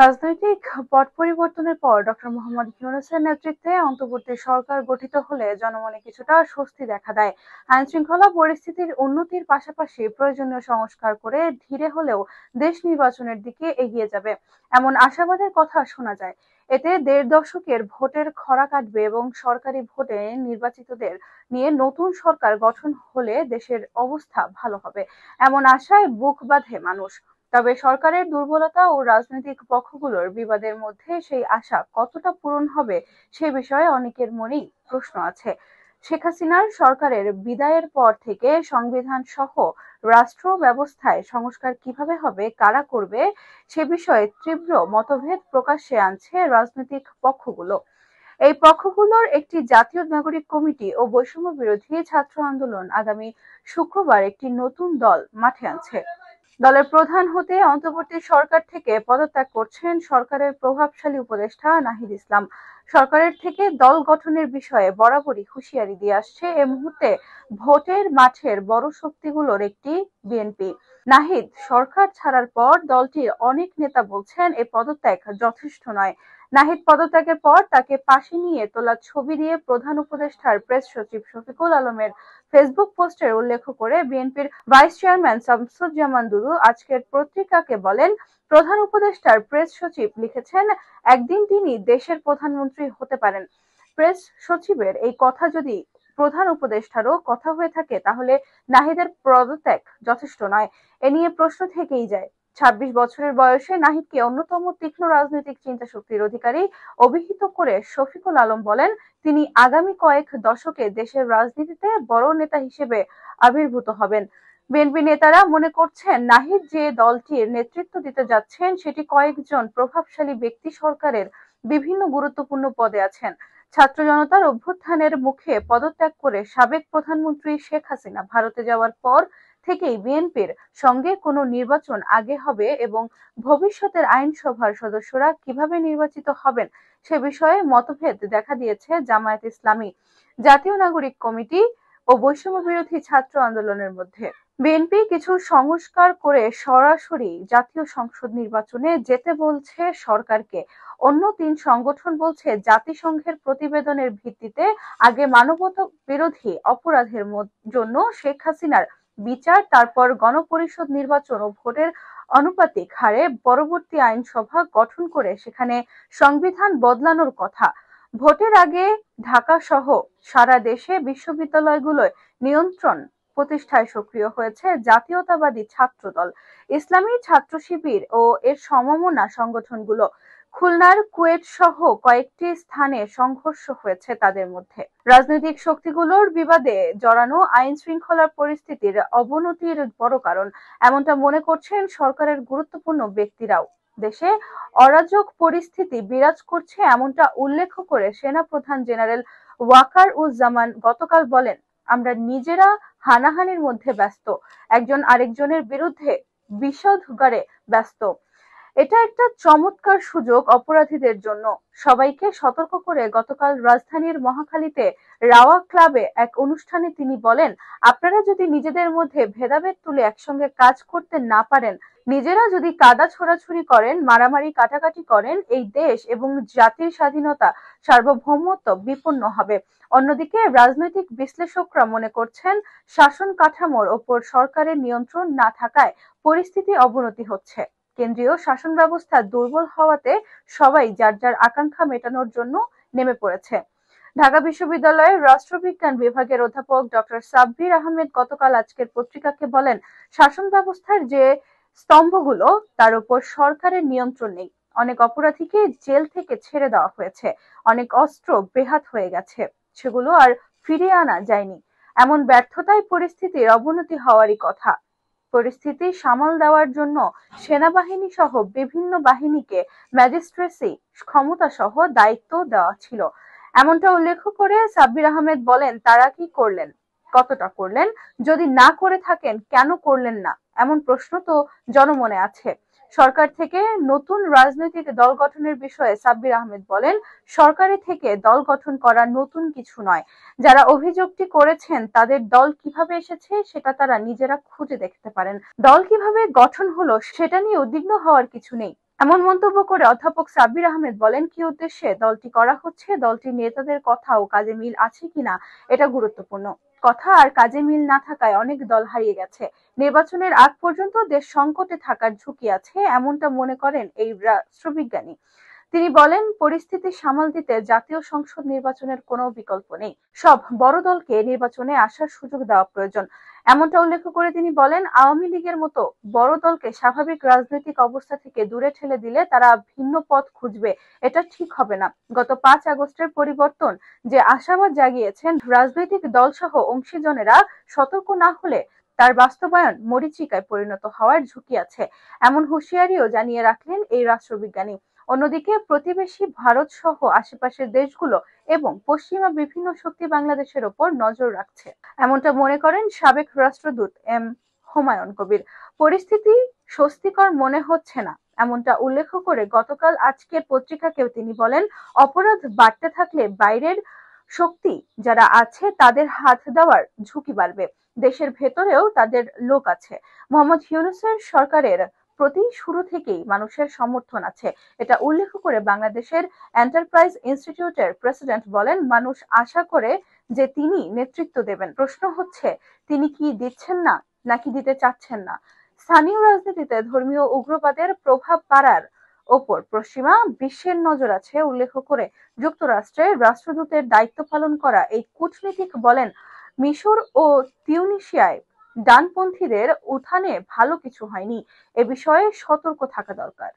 রাজনৈতিক পট পরিবর্তনের পর ডক্টর মোহাম্মদ ইউনূসের নেতৃত্বে অন্তর্বর্তী সরকার গঠিত হলে জনমনে কিছুটা স্বস্তি দেখা দেয়। আইনশৃঙ্খলা পরিস্থিতির উন্নতির পাশাপাশি প্রয়োজনীয় সংস্কার করে ধীরে হলেও দেশ নির্বাচনের দিকে এগিয়ে যাবে এমন আশাবাদের কথা শোনা যায়। এতে ১.৫ দশকের ভোটের খরা কাটবে এবং সরকারি ভোটে নির্বাচিতদের নিয়ে নতুন সরকার গঠন হলে দেশের অবস্থা ভালো হবে এমন আশায় বুক বাঁধে মানুষ। তবে সরকারের দুর্বলতা ও রাজনৈতিক পক্ষগুলোর বিবাদের মধ্যে সেই আশা কতটা পূরণ হবে সে বিষয়ে অনেকের মনেই প্রশ্ন আছে। শেখ হাসিনার সরকারের বিদায়ের পর থেকে সংবিধান সহ রাষ্ট্র ব্যবস্থায় সংস্কার কিভাবে হবে, কারা করবে সে বিষয়ে তীব্র মতভেদ প্রকাশ্যে আনছে রাজনৈতিক পক্ষগুলো। এই পক্ষগুলোর একটি জাতীয় নাগরিক কমিটি ও বৈষম্য বিরোধী ছাত্র আন্দোলন আগামী শুক্রবার একটি নতুন দল মাঠে আনছে। দলের প্রধান হতে অন্তর্বর্তী সরকার থেকে পদত্যাগ করছেন সরকারের প্রভাবশালী উপদেষ্টা নাহিদ ইসলাম। সরকারের থেকে দল গঠনের বিষয়ে বরাবরই হুঁশিয়ারি দিয়ে আসছে এ মুহূর্তে ভোটের মাঠের বড় শক্তিগুলোর একটি বিএনপি। নাহিদ সরকার ছাড়ার পর দলটির অনেক নেতা বলছেন এ পদত্যাগ যথেষ্ট নয়। নাহিদ পদত্যাগের পর তাকে পাশে নিয়ে তোলা ছবি দিয়ে প্রধান উপদেষ্টার প্রেস সচিব শফিকুল আলমের ফেসবুক পোস্টের উল্লেখ করে বিএনপির ভাইস চেয়ারম্যান শামসুজ্জামান দুদু আজকের পত্রিকাকে বলেন, প্রধান উপদেষ্টার প্রেস সচিব লিখেছেন একদিন তিনি দেশের প্রধানমন্ত্রী হতে পারেন। প্রেস সচিবের এই কথা যদি প্রধান উপদেষ্টারও কথা হয়ে থাকে তাহলে নাহিদের পদত্যাগ যথেষ্ট নয়। এ নিয়ে প্রশ্ন থেকেই যায়। ২৬ বছরের বয়সে নাহিদকে অন্যতম তীক্ষ্ণ রাজনৈতিক চিন্তাশক্তির অধিকারী অভিহিত করে শফিকুল আলম বলেন, তিনি আগামী কয়েক দশকে দেশের রাজনীতিতে বড় নেতা হিসেবে আবির্ভূত হবেন। বিএনপি নেতারা মনে করছেন নাহিদ যে দলটির নেতৃত্ব দিতে যাচ্ছেন সেটি কয়েকজন প্রভাবশালী ব্যক্তি সরকারের বিভিন্ন গুরুত্বপূর্ণ পদে আছেন। ছাত্র জনতার অভ্যুত্থানের মুখে পদত্যাগ করে সাবেক প্রধানমন্ত্রী শেখ হাসিনা ভারতে যাওয়ার পর থেকেই বিএনপির সঙ্গে কোনো নির্বাচন আগে হবে এবং ভবিষ্যতের আইনসভার সদস্যরা কিভাবে নির্বাচিত হবেন সে বিষয়ে মতভেদ দেখা দিয়েছে জামায়াত ইসলামী, জাতীয় নাগরিক কমিটি ও বৈষম্য বিরোধী ছাত্র আন্দোলনের মধ্যে। বিএনপি কিছু সংস্কার করে সরাসরি জাতীয় সংসদ নির্বাচনে যেতে বলছে সরকারকে। অন্য ৩ সংগঠন বলছে জাতিসংঘের প্রতিবেদনের ভিত্তিতে আগে মানবতা বিরোধী অপরাধের জন্য শেখ হাসিনার বিচার, তারপর গণপরিষদ নির্বাচন ও ভোটের আনুপাতিক হারে পরবর্তী আইনসভা গঠন করে সেখানে সংবিধান বদলানোর কথা। ভোটের আগে ঢাকা সহ সারা দেশে বিশ্ববিদ্যালয়গুলোয় নিয়ন্ত্রণ প্রতিষ্ঠায় সক্রিয় হয়েছে জাতীয়তাবাদী ছাত্রদল, ইসলামী ছাত্র শিবির ও এর সমমনা সংগঠনগুলো। খুলনার কুয়েট সহ কয়েকটি স্থানে সংঘর্ষ হয়েছে তাদের মধ্যে। রাজনৈতিক শক্তিগুলোর বিবাদে জড়ানো আইন শৃঙ্খলার পরিস্থিতির অবনতির বড় কারণ এমনটা মনে করছেন সরকারের গুরুত্বপূর্ণ ব্যক্তিরাও। দেশে অরাজক পরিস্থিতি বিরাজ করছে এমনটা উল্লেখ করে সেনাপ্রধান জেনারেল ওয়াকার উজ্জামান গতকাল বলেন, আমরা নিজেরা হানাহানির মধ্যে ব্যস্ত, একজন আরেকজনের বিরুদ্ধে বিষোদ্গারে ব্যস্ত। এটা একটা চমৎকার সুযোগ অপরাধীদের জন্য। সবাইকে সতর্ক করে গতকাল রাজধানীর মহাখালীতে রাওয়া ক্লাবে এক অনুষ্ঠানে তিনি বলেন, আপনারা যদি নিজেদের মধ্যে ভেদাভেদ তুলে একসঙ্গে কাজ করতে না পারেন, নিজেরা যদি কাদা ছোড়াছুড়ি করেন, মারামারি কাটাকাটি করেন, এই দেশ এবং জাতির স্বাধীনতা সার্বভৌমত্ব বিপন্ন হবে। অন্যদিকে রাজনৈতিক বিশ্লেষকরা মনে করছেন শাসন কাঠামোর ওপর সরকারের নিয়ন্ত্রণ না থাকায় পরিস্থিতি অবনতি হচ্ছে। কেন্দ্রীয় শাসন ব্যবস্থা দুর্বল হওয়াতে সবাই যার যার আকাঙ্ক্ষা মেটানোর জন্য নেমে পড়েছে। ঢাকা বিশ্ববিদ্যালয়ের রাষ্ট্রবিজ্ঞান বিভাগের অধ্যাপক ডক্টর সাব্বির আহমেদ গতকাল আজকের পত্রিকাকে বলেন, শাসন ব্যবস্থার যে স্তম্ভগুলো তার উপর সরকারের নিয়ন্ত্রণ নেই। অনেক অপরাধীকে জেল থেকে ছেড়ে দেওয়া হয়েছে, অনেক অস্ত্র বেহাত হয়ে গেছে, সেগুলো আর ফিরিয়ে আনা যায়নি। এমন ব্যর্থতায় পরিস্থিতির অবনতি হওয়ারই কথা। পরিস্থিতি সামাল দেওয়ার জন্য সেনাবাহিনী সহ বিভিন্ন বাহিনীকে ম্যাজিস্ট্রেসি ক্ষমতা সহ দায়িত্ব দেওয়া ছিল। এমনটা উল্লেখ করে সাব্বির আহমেদ বলেন, তারা কি করলেন, কতটা করলেন, যদি না করে থাকেন কেন করলেন না, এমন প্রশ্ন তো জনমনে আছে। সরকার থেকে নতুন রাজনৈতিক দল গঠনের বিষয়ে সাব্বির আহমেদ বলেন, সরকারি থেকে দল গঠন করা নতুন কিছু নয়। যারা অভিযোগটি করেছেন তাদের দল কিভাবে এসেছে সেটা তারা নিজেরা খুঁজে দেখতে পারেন। দল কিভাবে গঠন হলো সেটা নিয়ে উদ্বিগ্ন হওয়ার কিছু নেই। এমন মন্তব্য করে অধ্যাপক সাব্বির আহমেদ বলেন, কি উদ্দেশ্যে দলটি করা হচ্ছে, দলটির নেতাদের কথা ও কাজে মিল আছে কিনা এটা গুরুত্বপূর্ণ। কথা আর কাজে মিল না থাকায় অনেক দল হারিয়ে গেছে। নির্বাচনের আগ পর্যন্ত দেশ সংকটে থাকার ঝুঁকি আছে, এমনটা মনে করেন এই রাষ্ট্রবিজ্ঞানী। তিনি বলেন, পরিস্থিতি সামাল দিতে জাতীয় সংসদ নির্বাচনের কোনো বিকল্প নেই। সব বড় দলকে নির্বাচনে আসার সুযোগ দেওয়া প্রয়োজন। এমনটা উল্লেখ করে তিনি বলেন, আওয়ামী লীগের মতো বড় দলকে স্বাভাবিক রাজনৈতিক অবস্থা থেকে দূরে ঠেলে দিলে তারা ভিন্ন পথ খুঁজবে, এটা ঠিক হবে না। গত ৫ আগস্টের পরিবর্তন যে আশাবাদ জাগিয়েছেন, রাজনৈতিক দলসহ অংশীজনেরা সতর্ক না হলে তার বাস্তবায়ন মরীচিকায় পরিণত হওয়ার ঝুঁকি আছে, এমন হুঁশিয়ারিও জানিয়ে রাখলেন এই রাষ্ট্রবিজ্ঞানী। অন্যদিকে প্রতিবেশী ভারত সহ আশেপাশের দেশগুলো এবং পশ্চিমা বিভিন্ন শক্তি বাংলাদেশের ওপর নজর রাখছে, এমনটা মনে করেন সাবেক রাষ্ট্রদূত এম হুমায়ুন কবির। পরিস্থিতি স্বস্তিকর মনে হচ্ছে না, এমনটা উল্লেখ করে গতকাল আজকের পত্রিকাকেও তিনি বলেন, অপরাধ বাড়তে থাকলে বাইরের শক্তি যারা আছে তাদের হাত দেওয়ার ঝুঁকি বাড়বে। দেশের ভেতরেও তাদের লোক আছে। মোহাম্মদ ইউনূসের সরকারের প্রতি শুরু থেকেই মানুষের সমর্থন আছে, এটা উল্লেখ করে বাংলাদেশের এন্টারপ্রাইজ ইনস্টিটিউটের প্রেসিডেন্ট বলেন, মানুষ আশা করে যে তিনি নেতৃত্ব দেবেন। প্রশ্ন হচ্ছে, তিনি কি দিচ্ছেন না নাকি দিতে চাচ্ছেন না। স্থানীয় রাজনীতিতে ধর্মীয় উগ্রবাদের প্রভাব বাড়ার ওপর পশ্চিমা বিশ্বের নজর আছে উল্লেখ করে যুক্তরাষ্ট্রের রাষ্ট্রদূতের দায়িত্ব পালন করা এই কূটনীতিক বলেন, মিশর ও তিউনিসিয়ায় ডানপন্থীদের উত্থানে ভালো কিছু হয়নি, এ বিষয়ে সতর্ক থাকা দরকার।